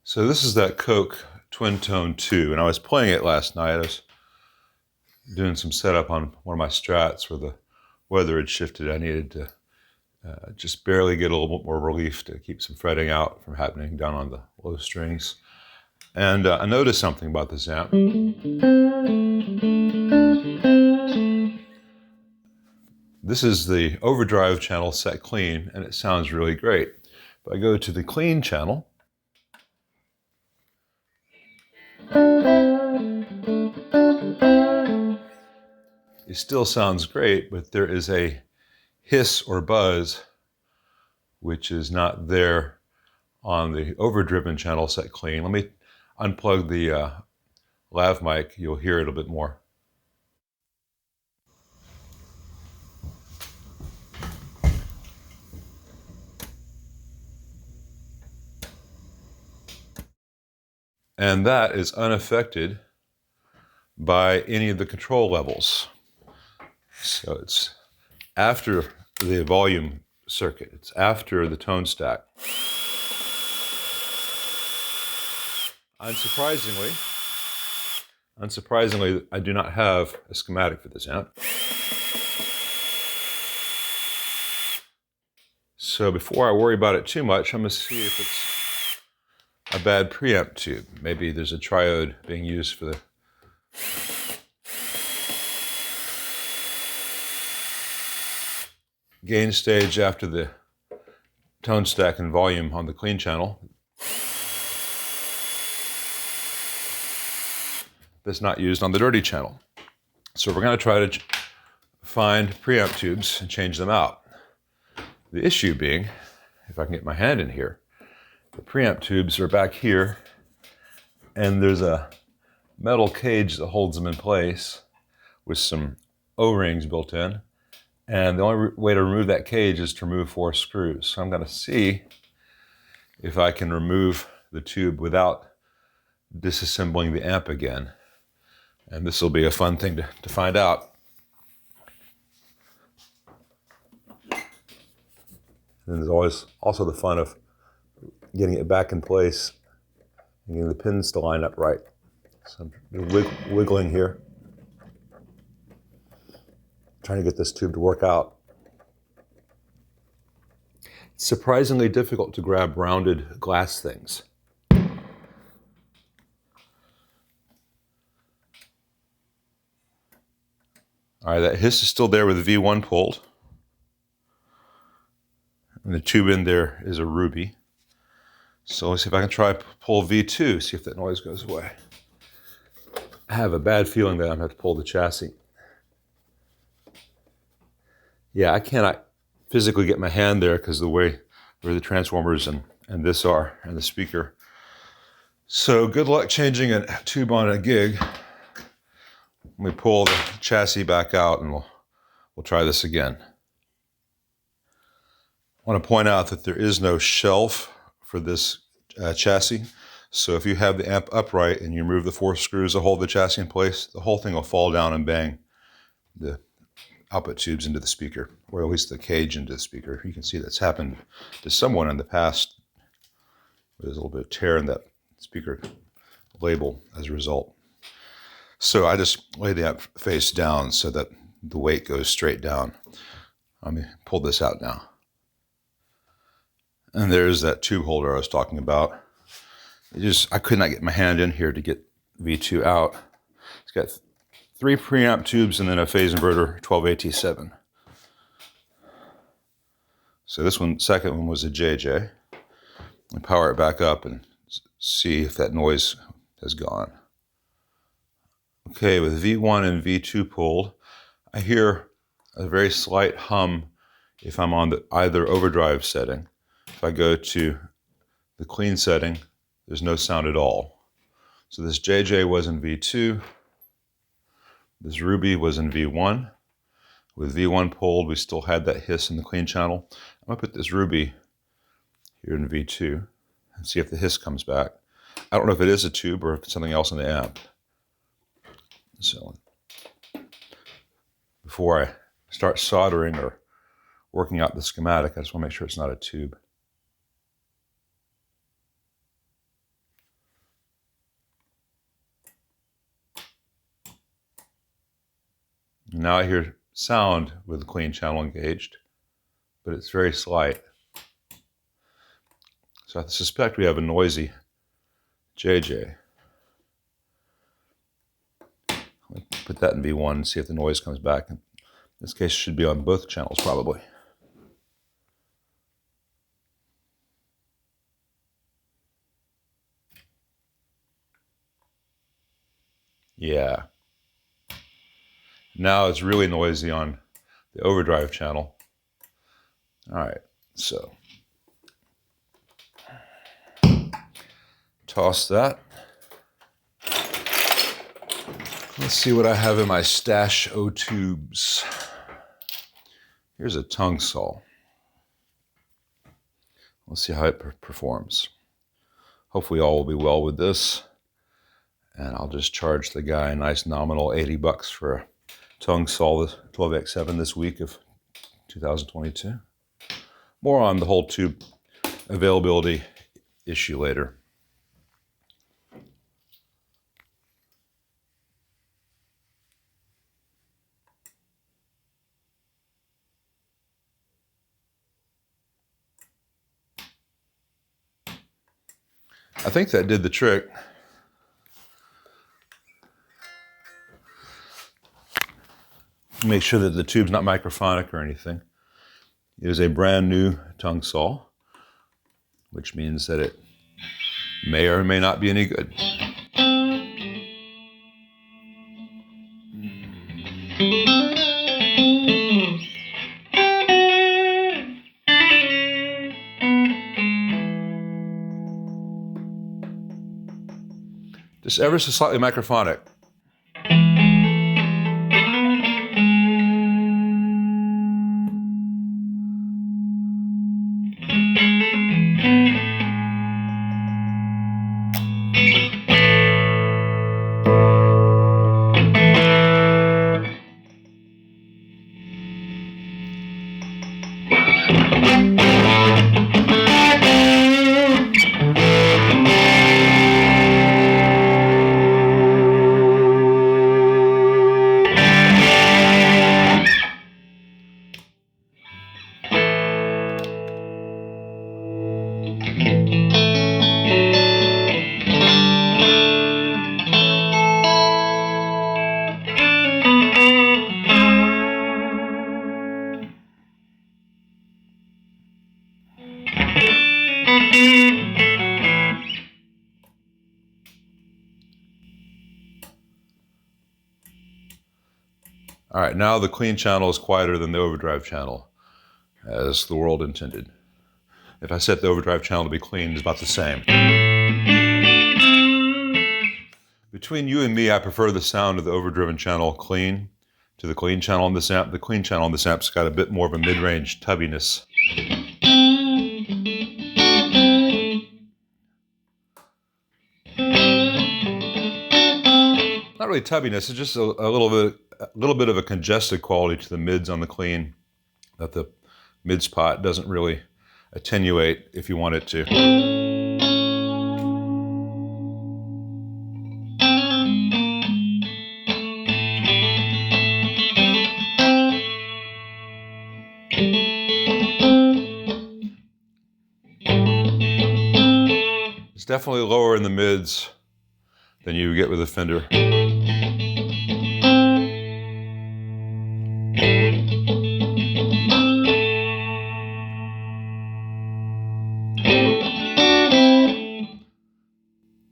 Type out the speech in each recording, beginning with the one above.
So this is that Koch Twintone 2, and I was playing it last night. I was doing some setup on one of my Strats where the weather had shifted. I needed to just barely get a little bit more relief to keep some fretting out from happening down on the low strings. And I noticed something about this amp. This is the overdrive channel set clean, and it sounds really great. If I go to the clean channel, it still sounds great, but there is a hiss or buzz which is not there on the overdriven channel set clean. Let me unplug the lav mic. You'll hear it a bit more. And that is unaffected by any of the control levels. So it's after the volume circuit. It's after the tone stack. Unsurprisingly, I do not have a schematic for this amp. So before I worry about it too much, I'm going to see if it's a bad preamp tube. Maybe there's a triode being used for the gain stage after the tone stack and volume on the clean channel. That's not used on the dirty channel. So we're going to try to find preamp tubes and change them out. The issue being, if I can get my hand in here, the preamp tubes are back here, and there's a metal cage that holds them in place with some O-rings built in. And the only way to remove that cage is to remove 4 screws. So I'm going to see if I can remove the tube without disassembling the amp again. And this will be a fun thing to find out. And there's always also the fun of getting it back in place and getting the pins to line up right. So I'm wiggling here, trying to get this tube to work out. It's surprisingly difficult to grab rounded glass things. All right, that hiss is still there with the V1 pulled. And the tube in there is a ruby. So let's see if I can try to pull V2, see if that noise goes away. I have a bad feeling that I'm going to have to pull the chassis. Yeah, I cannot physically get my hand there because of the way where the transformers and this are, and the speaker. So good luck changing a tube on a gig. Let me pull the chassis back out and we'll try this again. I want to point out that there is no shelf for this chassis. So if you have the amp upright and you remove the 4 screws that hold the chassis in place, the whole thing will fall down and bang the output tubes into the speaker, or at least the cage into the speaker. You can see that's happened to someone in the past. There's a little bit of tear in that speaker label as a result. So I just lay the amp face down so that the weight goes straight down. Let me pull this out now. And there's that tube holder I was talking about. I could not get my hand in here to get V2 out. It's got 3 preamp tubes and then a phase inverter 12AT7. So this second one was a JJ. I'll power it back up and see if that noise has gone. Okay, with V1 and V2 pulled, I hear a very slight hum if I'm on either overdrive setting. If I go to the clean setting, there's no sound at all. So this JJ was in V2. This Ruby was in V1. With V1 pulled, we still had that hiss in the clean channel. I'm going to put this Ruby here in V2 and see if the hiss comes back. I don't know if it is a tube or if it's something else in the amp. So before I start soldering or working out the schematic, I just want to make sure it's not a tube. Now I hear sound with the clean channel engaged, but it's very slight. So I suspect we have a noisy JJ. I'll put that in V1 and see if the noise comes back. In this case, it should be on both channels probably. Yeah. Now it's really noisy on the overdrive channel. All right, so toss that. Let's see what I have in my stash O tubes. Here's a tongue saw. Let's see how it performs. Hopefully all will be well with this. And I'll just charge the guy a nice nominal $80 for a tongue saw, the 12X7 this week of 2022. More on the whole tube availability issue later. I think that did the trick. Make sure that the tube's not microphonic or anything. It is a brand new tongue saw, which means that it may or may not be any good. Just ever so slightly microphonic. All right, now the clean channel is quieter than the overdrive channel, as the world intended. If I set the overdrive channel to be clean, it's about the same. Between you and me, I prefer the sound of the overdriven channel clean to the clean channel on this amp. The clean channel on this amp's got a bit more of a mid-range tubbiness. Not really tubbiness, it's just a little bit of a congested quality to the mids on the clean that the mid spot doesn't really attenuate if you want it to. It's definitely lower in the mids than you get with a Fender.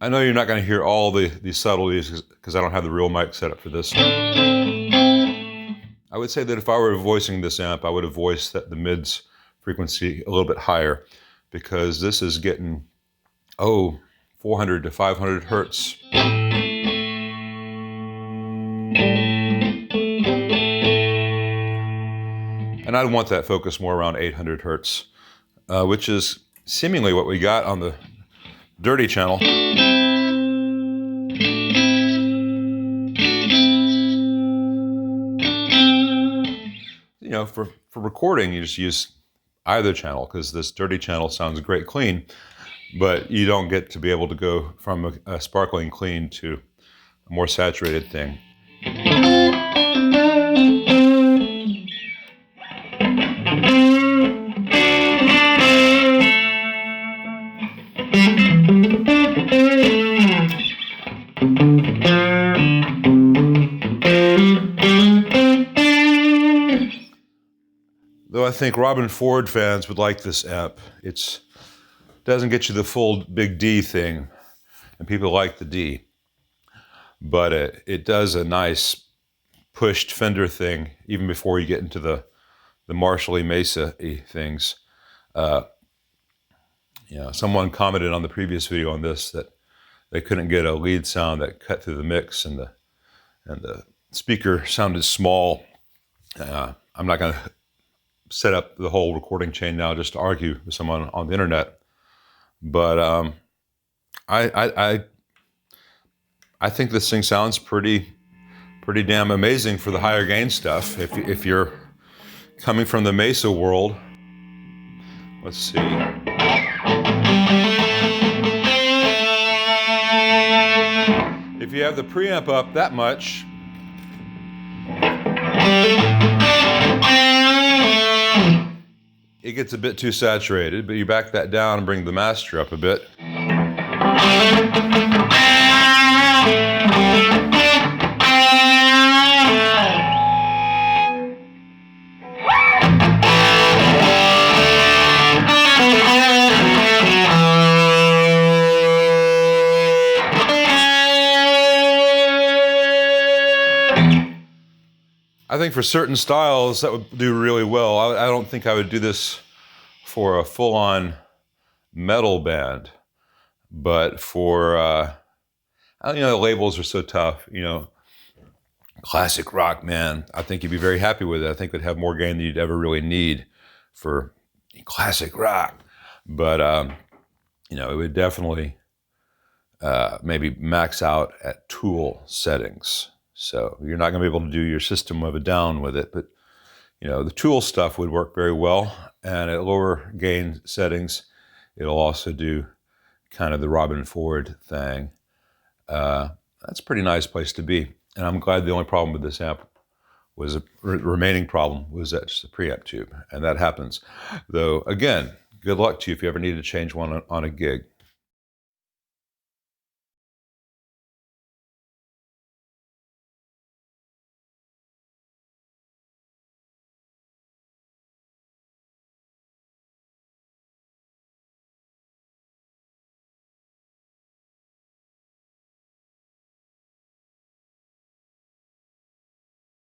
I know you're not going to hear all these subtleties because I don't have the real mic set up for this. I would say that if I were voicing this amp, I would have voiced the mids frequency a little bit higher, because this is getting, 400 to 500 hertz. And I'd want that focus more around 800 hertz, which is seemingly what we got on the dirty channel. You know, for recording, you just use either channel, because this dirty channel sounds great clean, but you don't get to be able to go from a sparkling clean to a more saturated thing. though I think Robin Ford fans would like this amp. It doesn't get you the full big D thing, and people like the D. But it does a nice pushed Fender thing, even before you get into the Marshall Mesa-y things. Someone commented on the previous video on this that they couldn't get a lead sound that cut through the mix, and the speaker sounded small. I'm not going to set up the whole recording chain now just to argue with someone on the internet, but I think this thing sounds pretty damn amazing for the higher gain stuff. If you're coming from the Mesa world, let's see. If you have the preamp up that much, it gets a bit too saturated, but you back that down and bring the master up a bit. I think for certain styles that would do really well. I don't think I would do this for a full-on metal band, but for the labels are so tough. Classic rock, man. I think you'd be very happy with it. I think it would have more gain than you'd ever really need for classic rock. But it would definitely maybe max out at Tool settings. So you're not going to be able to do your System of a Down with it, but the Tool stuff would work very well. And at lower gain settings, it'll also do kind of the Robin Ford thing. That's a pretty nice place to be. And I'm glad the only problem with this amp was remaining problem was that just a preamp tube, and that happens. Though again, good luck to you if you ever need to change one on a gig.